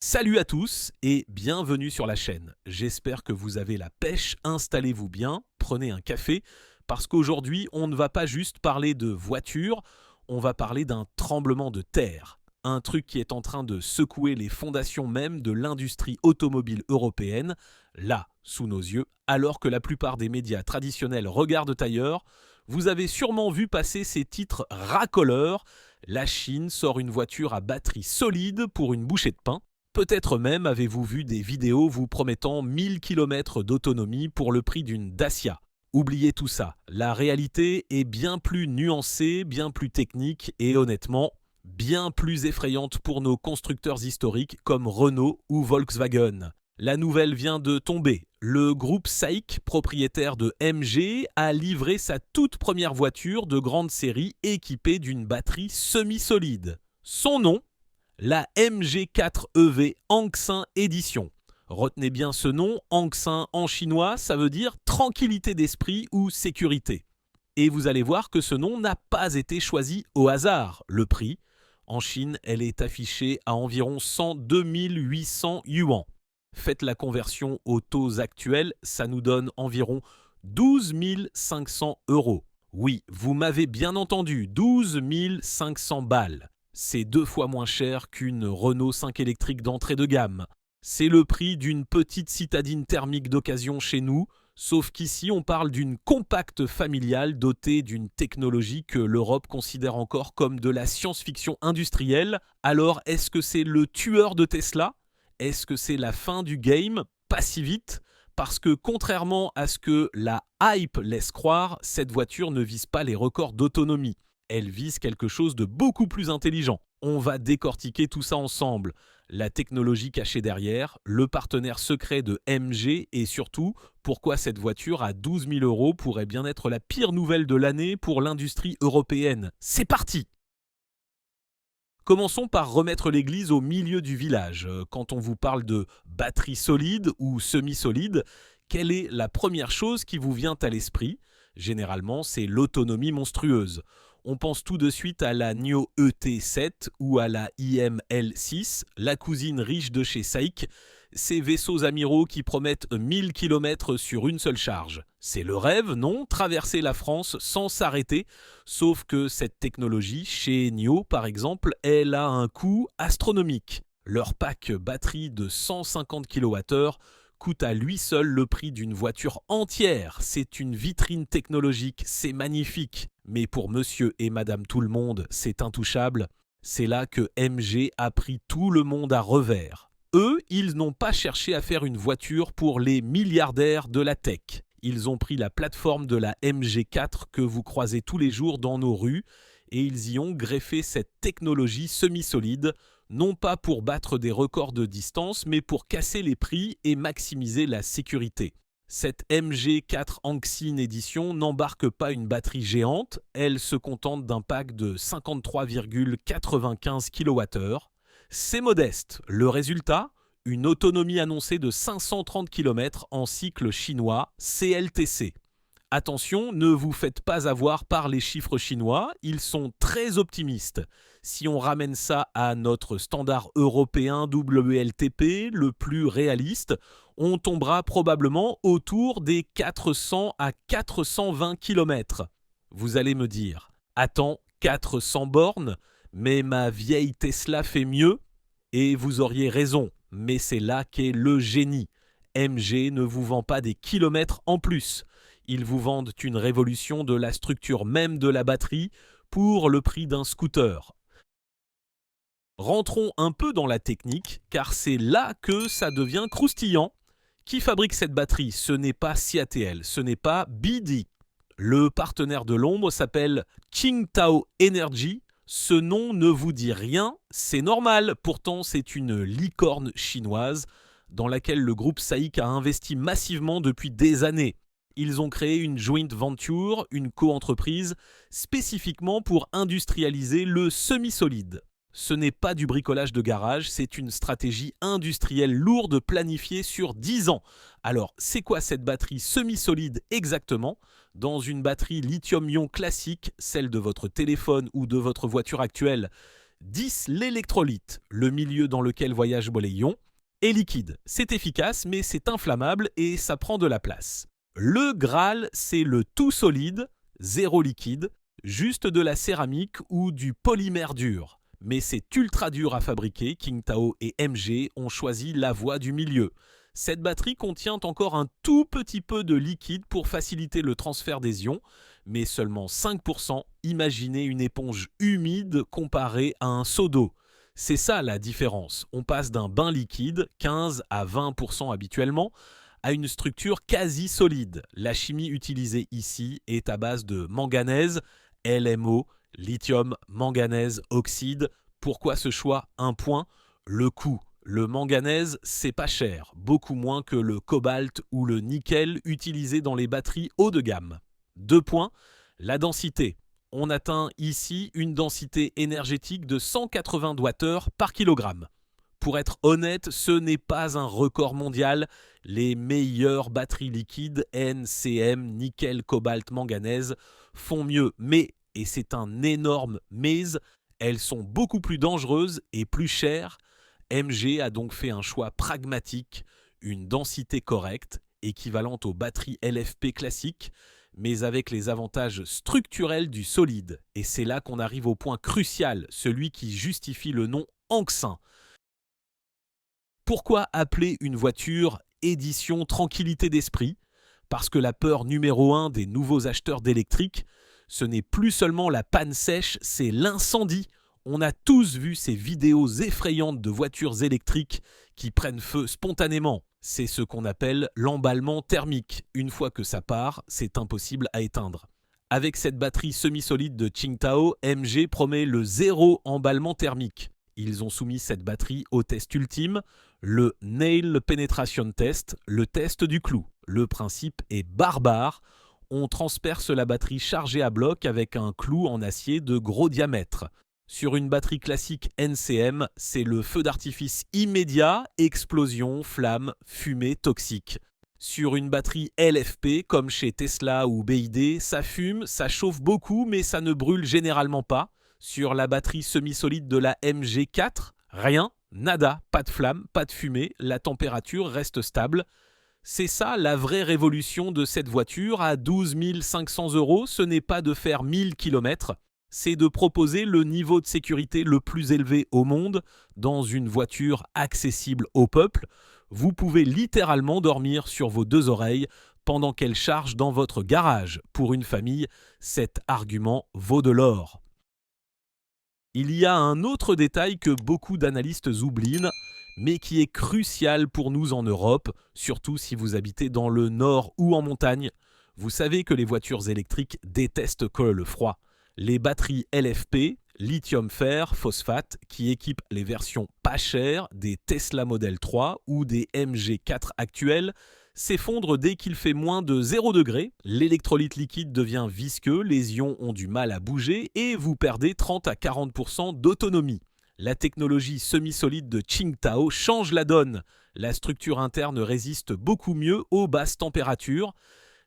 Salut à tous et bienvenue sur la chaîne. J'espère que vous avez la pêche, installez-vous bien, prenez un café, parce qu'aujourd'hui on ne va pas juste parler de voiture, on va parler d'un tremblement de terre. Un truc qui est en train de secouer les fondations même de l'industrie automobile européenne, là, sous nos yeux, alors que la plupart des médias traditionnels regardent ailleurs. Vous avez sûrement vu passer ces titres racoleurs. La Chine sort une voiture à batterie solide pour une bouchée de pain. Peut-être même avez-vous vu des vidéos vous promettant 1000 km d'autonomie pour le prix d'une Dacia. Oubliez tout ça, la réalité est bien plus nuancée, bien plus technique et honnêtement, bien plus effrayante pour nos constructeurs historiques comme Renault ou Volkswagen. La nouvelle vient de tomber. Le groupe SAIC, propriétaire de MG, a livré sa toute première voiture de grande série équipée d'une batterie semi-solide. Son nom, la MG4 EV Anxin Edition. Retenez bien ce nom, Anxin en chinois, ça veut dire tranquillité d'esprit ou sécurité. Et vous allez voir que ce nom n'a pas été choisi au hasard. Le prix, en Chine, elle est affichée à environ 102 800 yuan. Faites la conversion aux taux actuels, ça nous donne environ 12 500 euros. Oui, vous m'avez bien entendu, 12 500 balles. C'est 2 fois moins cher qu'une Renault 5 électrique d'entrée de gamme. C'est le prix d'une petite citadine thermique d'occasion chez nous, sauf qu'ici on parle d'une compacte familiale dotée d'une technologie que l'Europe considère encore comme de la science-fiction industrielle. Alors est-ce que c'est le tueur de Tesla ? Est-ce que c'est la fin du game ? Pas si vite, parce que contrairement à ce que la hype laisse croire, cette voiture ne vise pas les records d'autonomie. Elle vise quelque chose de beaucoup plus intelligent. On va décortiquer tout ça ensemble. La technologie cachée derrière, le partenaire secret de MG et surtout, pourquoi cette voiture à 12 000 euros pourrait bien être la pire nouvelle de l'année pour l'industrie européenne. C'est parti! Commençons par remettre l'église au milieu du village. Quand on vous parle de batterie solide ou semi-solide, quelle est la première chose qui vous vient à l'esprit ? Généralement, c'est l'autonomie monstrueuse. On pense tout de suite à la NIO ET7 ou à la IML6, la cousine riche de chez SAIC, ces vaisseaux amiraux qui promettent 1000 km sur une seule charge. C'est le rêve, non ? Traverser la France sans s'arrêter, sauf que cette technologie, chez NIO par exemple, elle a un coût astronomique. Leur pack batterie de 150 kWh coûte à lui seul le prix d'une voiture entière. C'est une vitrine technologique, c'est magnifique. Mais pour monsieur et madame tout le monde, c'est intouchable. C'est là que MG a pris tout le monde à revers. Eux, ils n'ont pas cherché à faire une voiture pour les milliardaires de la tech. Ils ont pris la plateforme de la MG4 que vous croisez tous les jours dans nos rues et ils y ont greffé cette technologie semi-solide, non pas pour battre des records de distance, mais pour casser les prix et maximiser la sécurité. Cette MG4 Anxin Edition n'embarque pas une batterie géante, elle se contente d'un pack de 53,95 kWh. C'est modeste. Le résultat ? Une autonomie annoncée de 530 km en cycle chinois CLTC. Attention, ne vous faites pas avoir par les chiffres chinois, ils sont très optimistes. Si on ramène ça à notre standard européen WLTP, le plus réaliste, on tombera probablement autour des 400 à 420 km. Vous allez me dire, attends, 400 bornes ? Mais ma vieille Tesla fait mieux ? Et vous auriez raison, mais c'est là qu'est le génie. MG ne vous vend pas des kilomètres en plus. Ils vous vendent une révolution de la structure même de la batterie pour le prix d'un scooter. Rentrons un peu dans la technique, car c'est là que ça devient croustillant. Qui fabrique cette batterie ? Ce n'est pas CATL, ce n'est pas BD. Le partenaire de l'ombre s'appelle Qingdao Energy. Ce nom ne vous dit rien, c'est normal, pourtant c'est une licorne chinoise dans laquelle le groupe SAIC a investi massivement depuis des années. Ils ont créé une joint venture, une co-entreprise, spécifiquement pour industrialiser le semi-solide. Ce n'est pas du bricolage de garage, c'est une stratégie industrielle lourde planifiée sur 10 ans. Alors, c'est quoi cette batterie semi-solide exactement ? Dans une batterie lithium-ion classique, celle de votre téléphone ou de votre voiture actuelle, 10. L'électrolyte, le milieu dans lequel voyagent les ions, est liquide. C'est efficace, mais c'est inflammable et ça prend de la place. Le Graal, c'est le tout solide, zéro liquide, juste de la céramique ou du polymère dur. Mais c'est ultra dur à fabriquer, Qingdao et MG ont choisi la voie du milieu. Cette batterie contient encore un tout petit peu de liquide pour faciliter le transfert des ions, mais seulement 5%. Imaginez une éponge humide comparée à un seau d'eau. C'est ça la différence. On passe d'un bain liquide, 15 à 20% habituellement, à une structure quasi solide. La chimie utilisée ici est à base de manganèse, LMO, lithium, manganèse, oxyde. Pourquoi ce choix? Un point, le coût. Le manganèse, c'est pas cher, beaucoup moins que le cobalt ou le nickel utilisés dans les batteries haut de gamme. 2 points, la densité. On atteint ici une densité énergétique de 180 Wh par kilogramme. Pour être honnête, ce n'est pas un record mondial. Les meilleures batteries liquides, NCM, nickel, cobalt, manganèse, font mieux. Mais, et c'est un énorme mais, elles sont beaucoup plus dangereuses et plus chères. MG a donc fait un choix pragmatique, une densité correcte, équivalente aux batteries LFP classiques, mais avec les avantages structurels du solide. Et c'est là qu'on arrive au point crucial, celui qui justifie le nom Anxin. Pourquoi appeler une voiture édition tranquillité d'esprit? Parce que la peur numéro 1 des nouveaux acheteurs d'électrique, ce n'est plus seulement la panne sèche, c'est l'incendie. On a tous vu ces vidéos effrayantes de voitures électriques qui prennent feu spontanément. C'est ce qu'on appelle l'emballement thermique. Une fois que ça part, c'est impossible à éteindre. Avec cette batterie semi-solide de Qingdao, MG promet le zéro emballement thermique. Ils ont soumis cette batterie au test ultime, le Nail Penetration Test, le test du clou. Le principe est barbare. On transperce la batterie chargée à bloc avec un clou en acier de gros diamètre. Sur une batterie classique NCM, c'est le feu d'artifice immédiat, explosion, flamme, fumée toxique. Sur une batterie LFP, comme chez Tesla ou BYD, ça fume, ça chauffe beaucoup, mais ça ne brûle généralement pas. Sur la batterie semi-solide de la MG4, rien, nada, pas de flamme, pas de fumée, la température reste stable. C'est ça la vraie révolution de cette voiture à 12 500 €, ce n'est pas de faire 1000 km. C'est de proposer le niveau de sécurité le plus élevé au monde dans une voiture accessible au peuple. Vous pouvez littéralement dormir sur vos 2 oreilles pendant qu'elle charge dans votre garage. Pour une famille, cet argument vaut de l'or. Il y a un autre détail que beaucoup d'analystes oublient, mais qui est crucial pour nous en Europe, surtout si vous habitez dans le nord ou en montagne. Vous savez que les voitures électriques détestent que le froid. Les batteries LFP, lithium-fer, phosphate, qui équipent les versions pas chères des Tesla Model 3 ou des MG4 actuels, s'effondrent dès qu'il fait moins de 0 degré. L'électrolyte liquide devient visqueux, les ions ont du mal à bouger et vous perdez 30 à 40% d'autonomie. La technologie semi-solide de Qingdao change la donne. La structure interne résiste beaucoup mieux aux basses températures.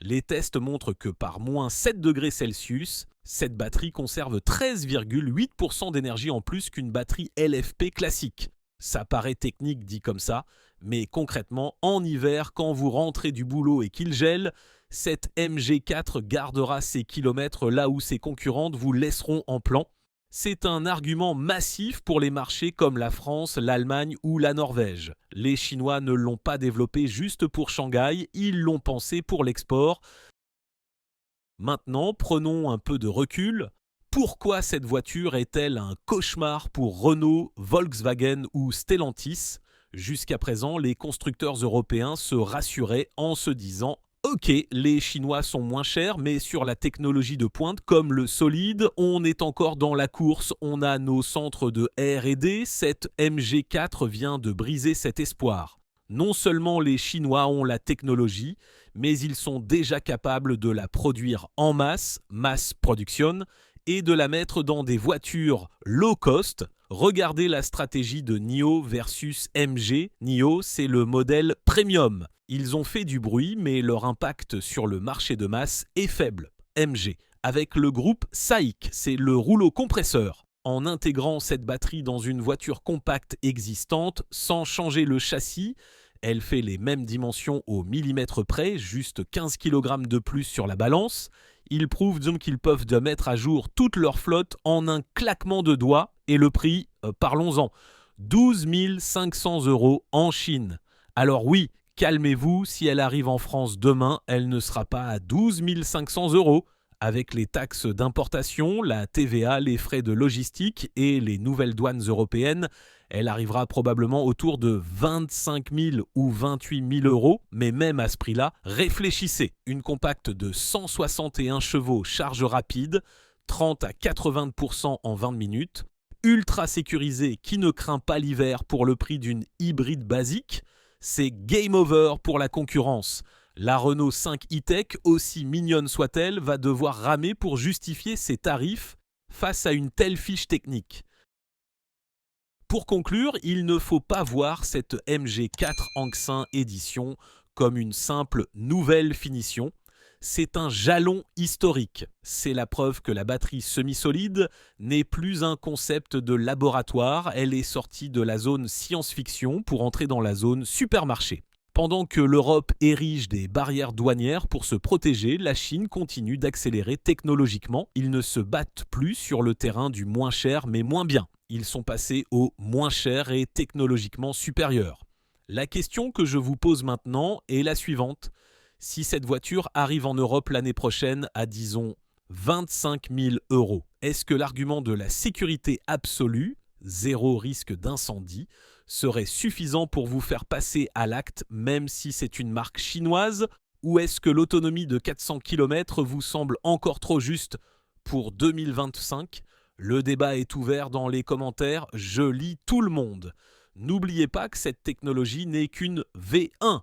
Les tests montrent que par moins 7 degrés Celsius, cette batterie conserve 13,8% d'énergie en plus qu'une batterie LFP classique. Ça paraît technique dit comme ça, mais concrètement, en hiver, quand vous rentrez du boulot et qu'il gèle, cette MG4 gardera ses kilomètres là où ses concurrentes vous laisseront en plan. C'est un argument massif pour les marchés comme la France, l'Allemagne ou la Norvège. Les Chinois ne l'ont pas développé juste pour Shanghai, ils l'ont pensé pour l'export. Maintenant, prenons un peu de recul. Pourquoi cette voiture est-elle un cauchemar pour Renault, Volkswagen ou Stellantis? Jusqu'à présent, les constructeurs européens se rassuraient en se disant « Ok, les Chinois sont moins chers, mais sur la technologie de pointe comme le solide, on est encore dans la course, on a nos centres de R&D, cette MG4 vient de briser cet espoir. » Non seulement les Chinois ont la technologie, mais ils sont déjà capables de la produire en masse, mass production, et de la mettre dans des voitures low cost. Regardez la stratégie de NIO versus MG. NIO, c'est le modèle premium. Ils ont fait du bruit, mais leur impact sur le marché de masse est faible. MG, avec le groupe SAIC, c'est le rouleau compresseur. en intégrant cette batterie dans une voiture compacte existante sans changer le châssis. Elle fait les mêmes dimensions au millimètre près, juste 15 kg de plus sur la balance. Ils prouvent donc qu'ils peuvent mettre à jour toute leur flotte en un claquement de doigts. Et le prix, parlons-en, 12 500 € en Chine. Alors oui, calmez-vous, si elle arrive en France demain, elle ne sera pas à 12 500 €. Avec les taxes d'importation, la TVA, les frais de logistique et les nouvelles douanes européennes, elle arrivera probablement autour de 25 000 ou 28 000 €. Mais même à ce prix-là, réfléchissez. Une compacte de 161 chevaux charge rapide, 30 à 80% en 20 minutes, ultra sécurisée qui ne craint pas l'hiver pour le prix d'une hybride basique, c'est game over pour la concurrence. La Renault 5 e-Tech, aussi mignonne soit-elle, va devoir ramer pour justifier ses tarifs face à une telle fiche technique. Pour conclure, il ne faut pas voir cette MG4 Anxin Edition comme une simple nouvelle finition. C'est un jalon historique. C'est la preuve que la batterie semi-solide n'est plus un concept de laboratoire. Elle est sortie de la zone science-fiction pour entrer dans la zone supermarché. Pendant que l'Europe érige des barrières douanières pour se protéger, la Chine continue d'accélérer technologiquement. Ils ne se battent plus sur le terrain du moins cher mais moins bien. Ils sont passés au moins cher et technologiquement supérieur. La question que je vous pose maintenant est la suivante. Si cette voiture arrive en Europe l'année prochaine à, disons, 25 000 €, est-ce que l'argument de la sécurité absolue, zéro risque d'incendie, serait suffisant pour vous faire passer à l'acte même si c'est une marque chinoise, ou est-ce que l'autonomie de 400 km vous semble encore trop juste pour 2025 ? Le débat est ouvert dans les commentaires, je lis tout le monde. N'oubliez pas que cette technologie n'est qu'une V1.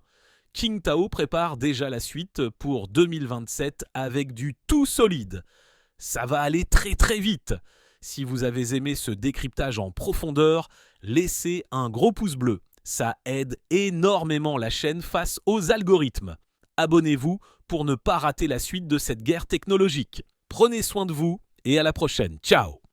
Qingdao prépare déjà la suite pour 2027 avec du tout solide. Ça va aller très très vite. Si vous avez aimé ce décryptage en profondeur, laissez un gros pouce bleu. Ça aide énormément la chaîne face aux algorithmes. Abonnez-vous pour ne pas rater la suite de cette guerre technologique. Prenez soin de vous et à la prochaine. Ciao!